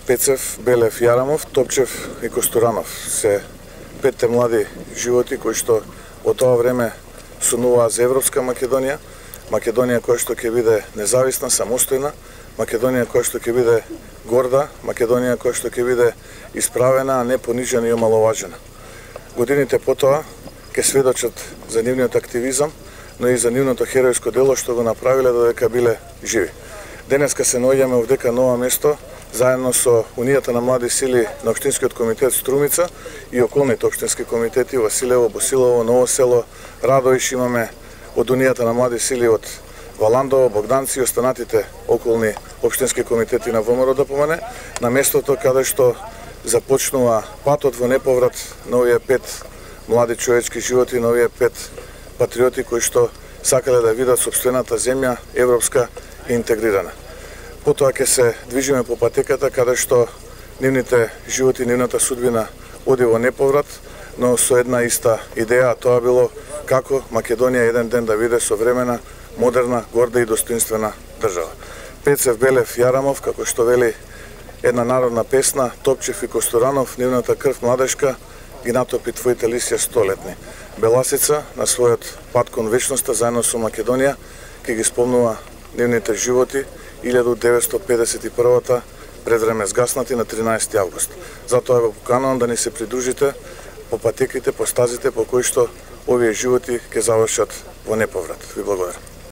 Пецев, Белев, Јарамов, Топчев и Костуранов се петте млади животи кои што во тоа време сонуваа за Европска Македонија, Македонија која што ќе биде независна, самостојна, Македонија која што ќе биде горда, Македонија која што ќе биде исправена, а не понижена и омаловажена. Годините потоа ќе сведочат за нивниот активизам, но и за нивното херојско дело што го направиле додека биле живи. Денеска се наоѓаме овдека ново место, заедно со Унијата на млади сили на Општинскиот комитет Струмица и околните општински комитети Василево, Босилово, Ново село, Радоиш, имаме од Унијата на млади сили од Валандово, Богданци и останатите околни општински комитети на ВМРО ДПМН, на местото каде што започнува патот во неповрат на овие 5 млади човечки животи, на овие 5 патриоти кои што сакале да видат сопствената земја европска и интегрирана. Потоа ќе се движиме по патеката каде што нивните животи, нивната судбина оди во неповрат, но со една иста идеја, а тоа било како Македонија еден ден да биде современа, модерна, горда и достоинствена држава. Пецев, Белев, Јарамов, како што вели една народна песна, Топчев и Костуранов, нивната крв младешка ги натопи твоите лисја столетни. Беласица на својот пат кон вечноста заедно со Македонија ќе ги спомнува нивните животи 1951-та пред време згаснати на 13 август. Затоа го поканувам да ни се придружите по патеките, по стазите по кои што овие животи ќе завршат во неповрат. Ви благодарам.